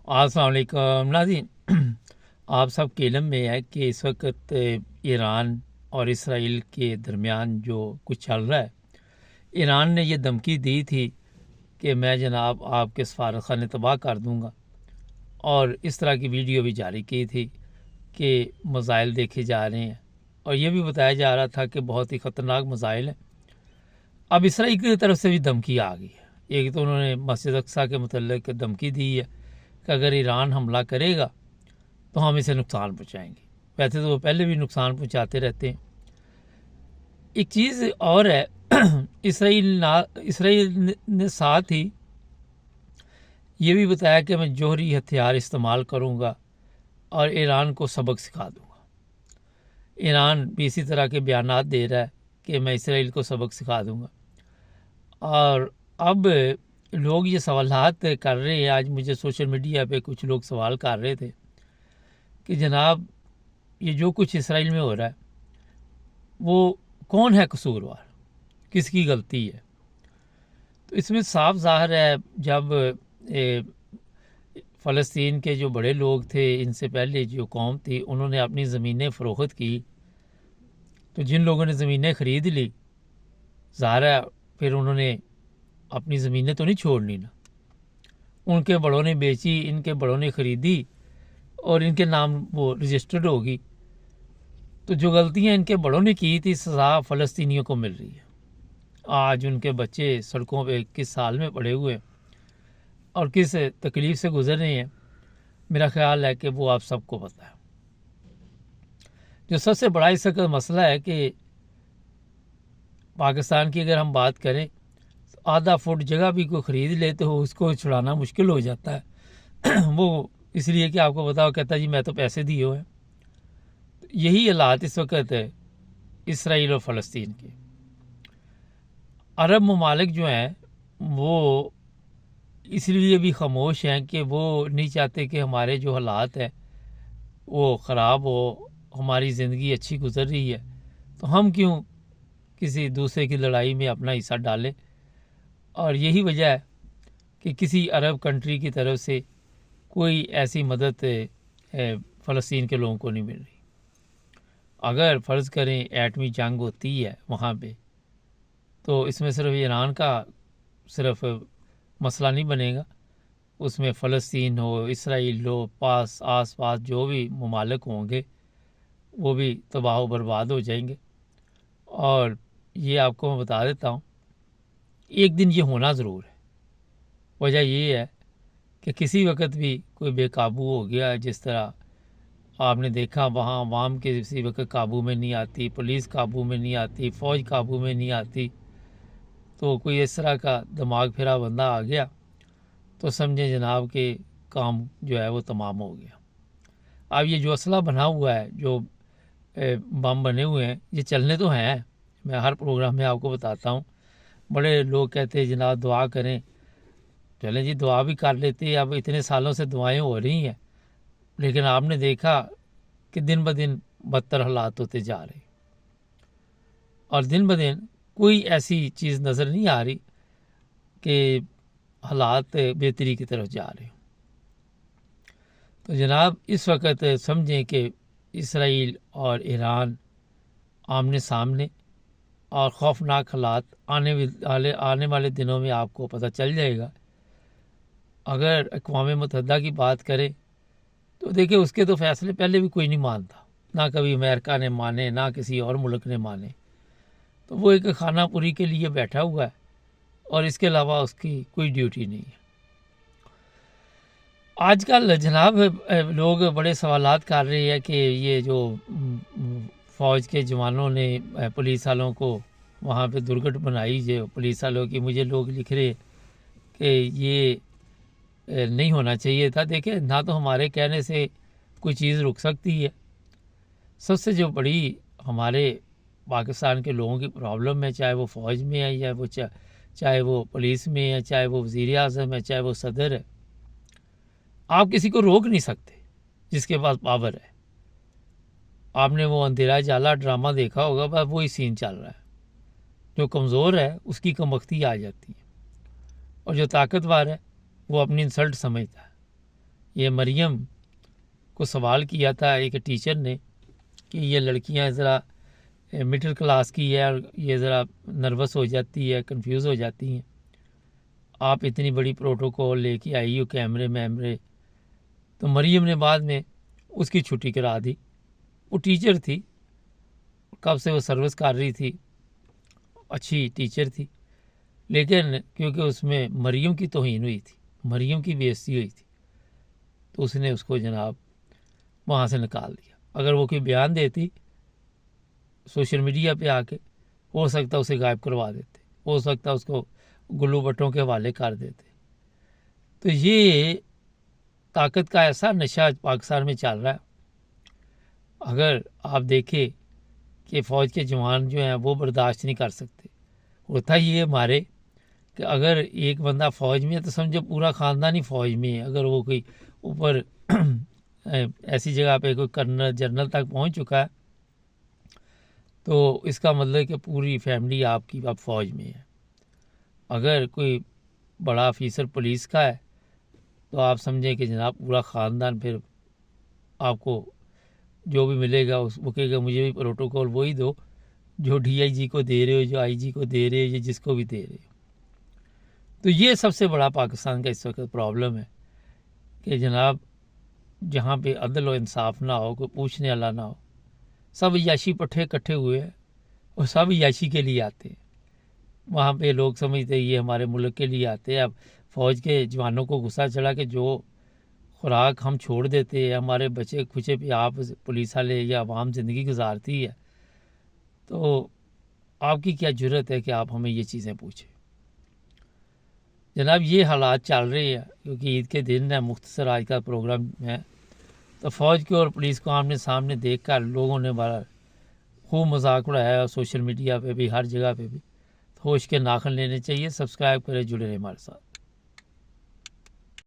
अस्सलाम वालेकुम नाज़रीन। आप सब के इल्म में है कि इस वक्त ईरान और इसराइल के दरमियान जो कुछ चल रहा है, ईरान ने ये धमकी दी थी कि मैं जनाब आपके सफारतखाने तबाह कर दूंगा, और इस तरह की वीडियो भी जारी की थी कि मज़ाइल देखे जा रहे हैं, और ये भी बताया जा रहा था कि बहुत ही ख़तरनाक मज़ाइल हैं। अब इसराइल की तरफ से भी धमकी आ गई है। एक तो उन्होंने मस्जिद अक्सा के मुतल्लिक़ धमकी दी है कि अगर ईरान हमला करेगा तो हम इसे नुकसान पहुँचाएँगे। वैसे तो वो पहले भी नुकसान पहुँचाते रहते हैं। एक चीज़ और है, इसराइल ने साथ ही ये भी बताया कि मैं जौहरी हथियार इस्तेमाल करूँगा और ईरान को सबक सिखा दूँगा। ईरान भी इसी तरह के बयानात दे रहा है कि मैं इसराइल को सबक सिखा दूँगा। और अब लोग ये सवालात कर रहे हैं। आज मुझे सोशल मीडिया पे कुछ लोग सवाल कर रहे थे कि जनाब ये जो कुछ इसराइल में हो रहा है वो कौन है कसूरवार, किसकी गलती है। तो इसमें साफ ज़ाहिर है, जब फ़लस्तीन के जो बड़े लोग थे, इनसे पहले जो कौम थी, उन्होंने अपनी ज़मीनें फ़रोख्त की, तो जिन लोगों ने ज़मीनें ख़रीद ली, ज़ाहिर है फिर उन्होंने अपनी ज़मीनें तो नहीं छोड़नी ना। उनके बड़ों ने बेची, इनके बड़ों ने ख़रीदी और इनके नाम वो रजिस्टर्ड होगी। तो जो गलतियां इनके बड़ों ने की थी, सज़ा फ़लस्तीनियों को मिल रही है। आज उनके बच्चे सड़कों पे किस हाल में पड़े हुए और किस तकलीफ़ से गुज़र रहे हैं, मेरा ख़्याल है कि वो आप सबको पता है। जो सबसे बड़ा इस वक्त मसला है कि पाकिस्तान की अगर हम बात करें, आधा फुट जगह भी कोई ख़रीद ले तो उसको छुड़ाना मुश्किल हो जाता है। वो इसलिए कि आपको बताओ, कहता जी मैं तो पैसे दिए हुए हैं। यही हालात इस वक्त है इसराइल और फ़लस्तीन के। अरब ममालिक जो हैं वो इसलिए भी खामोश हैं कि वो नहीं चाहते कि हमारे जो हालात हैं वो ख़राब हो, हमारी ज़िंदगी अच्छी गुजर रही है तो हम क्यों किसी दूसरे की लड़ाई में अपना हिस्सा डालें। और यही वजह है कि किसी अरब कंट्री की तरफ से कोई ऐसी मदद फ़लस्तीन के लोगों को नहीं मिल रही। अगर फ़र्ज़ करें एटमी जंग होती है वहाँ पे, तो इसमें सिर्फ ईरान का सिर्फ मसला नहीं बनेगा, उसमें फ़लस्तीन हो, इसराइल हो, आस पास जो भी ममालिक होंगे वो भी तबाह व बर्बाद हो जाएंगे। और ये आपको मैं बता देता हूँ, एक दिन ये होना ज़रूर है। वजह ये है कि किसी वक्त भी कोई बेकाबू हो गया, जिस तरह आपने देखा वहाँ अवाम के किसी वक्त काबू में नहीं आती, पुलिस काबू में नहीं आती, फ़ौज काबू में नहीं आती, तो कोई इस तरह का दिमाग फिरा बंदा आ गया तो समझे जनाब कि काम जो है वो तमाम हो गया। अब ये जो असला बना हुआ है, जो बम बने हुए हैं, ये चलने तो हैं। मैं हर प्रोग्राम में आपको बताता हूँ। बड़े लोग कहते हैं जनाब दुआ करें, चलें जी दुआ भी कर लेते हैं। अब इतने सालों से दुआएं हो रही हैं, लेकिन आपने देखा कि दिन ब दिन बदतर हालात होते जा रहे, और दिन ब दिन कोई ऐसी चीज़ नज़र नहीं आ रही कि हालात बेहतरी की तरफ जा रहे हो। तो जनाब इस वक्त समझें कि इसराइल और ईरान आमने सामने, और ख़ौफनाक हालात आने वाले दिनों में आपको पता चल जाएगा। अगर अक़वाम मुत्तहिदा की बात करें तो देखिए उसके तो फ़ैसले पहले भी कोई नहीं मानता, ना कभी अमेरिका ने माने, ना किसी और मुल्क ने माने। तो वो एक खाना पूरी के लिए बैठा हुआ है और इसके अलावा उसकी कोई ड्यूटी नहीं है। आजकल जनाब लोग बड़े सवालात कर रहे हैं कि ये जो फ़ौज के जवानों ने पुलिस वालों को वहाँ पे दुर्घट बनाई, जो पुलिस वालों की, मुझे लोग लिख रहे कि ये नहीं होना चाहिए था। देखिए ना तो हमारे कहने से कोई चीज़ रुक सकती है। सबसे जो बड़ी हमारे पाकिस्तान के लोगों की प्रॉब्लम है, चाहे वो फ़ौज में है या वो चाहे वो पुलिस में है, चाहे वो वज़ीर आज़म है, चाहे वो सदर है, आप किसी को रोक नहीं सकते जिसके पास पावर है। आपने वो अंधेरा जाला ड्रामा देखा होगा, बस वही सीन चल रहा है। जो कमज़ोर है उसकी कमबख्ती आ जाती है, और जो ताकतवर है वो अपनी इंसल्ट समझता है। یہ مریم کو سوال کیا تھا ایک ٹیچر نے کہ یہ لڑکیاں ذرا مڈل کلاس کی ہے اور یہ ذرا نروس ہو جاتی ہے، کنفیوز ہو جاتی ہیں، آپ اتنی بڑی پروٹوکول لے کے آئی ہو، کیمرے میمرے. تو مریم نے بعد میں اس کی چھٹی کرا دی. وہ ٹیچر تھی، کب سے وہ سروس کر رہی تھی، اچھی ٹیچر تھی، لیکن کیونکہ اس میں مریم کی توہین ہوئی تھی، مریم کی بے عزتی ہوئی تھی، تو اس نے اس کو جناب وہاں سے نکال دیا. اگر وہ کوئی بیان دیتی سوشل میڈیا پہ آ کے، ہو سکتا اسے غائب کروا دیتے، ہو سکتا اس کو گلو بٹوں کے حوالے کر دیتے. تو یہ طاقت کا ایسا نشہ پاکستان میں چل رہا ہے. اگر آپ دیکھیں کہ فوج کے جوان جو ہیں وہ برداشت نہیں کر سکتے. ہوتا یہ ہمارے کہ اگر ایک بندہ فوج میں ہے تو سمجھو پورا خاندان ہی فوج میں ہے. اگر وہ کوئی اوپر ایسی جگہ پہ کوئی کرنل جنرل تک پہنچ چکا ہے تو اس کا مطلب کہ پوری فیملی آپ کی اب فوج میں ہے. اگر کوئی بڑا آفیسر پولیس کا ہے تو آپ سمجھیں کہ جناب پورا خاندان پھر آپ کو جو بھی ملے گا وہ کہے گا مجھے بھی پروٹوکول وہی دو جو ڈی آئی جی کو دے رہے ہو، جو آئی جی کو دے رہے ہو، یا جس کو بھی دے رہے ہو. تو یہ سب سے بڑا پاکستان کا اس وقت پرابلم ہے کہ جناب جہاں پہ عدل و انصاف نہ ہو، کوئی پوچھنے والا نہ ہو، سب عیاشی پٹھے اکٹھے ہوئے ہیں اور سب عیاشی کے لیے آتے ہیں. وہاں پہ لوگ سمجھتے یہ ہمارے ملک کے لیے آتے ہیں. اب فوج کے جوانوں کو غصہ چڑھا کہ جو خوراک ہم چھوڑ دیتے ہیں، ہمارے بچے کھچے پہ آپ پولیس والے یا عوام زندگی گزارتی ہے، تو آپ کی کیا جرت ہے کہ آپ ہمیں یہ چیزیں پوچھیں. جناب یہ حالات چل رہے ہیں کیونکہ عید کے دن ہے، مختصر آج کا پروگرام ہے، تو فوج کو اور پولیس کو آمنے سامنے دیکھ کر لوگوں نے بڑا خوب مذاق اڑایا ہے، سوشل میڈیا پہ بھی ہر جگہ پہ بھی. ہوش کے ناخن لینے چاہیے. سبسکرائب کریں، جڑے رہیں ہمارے ساتھ.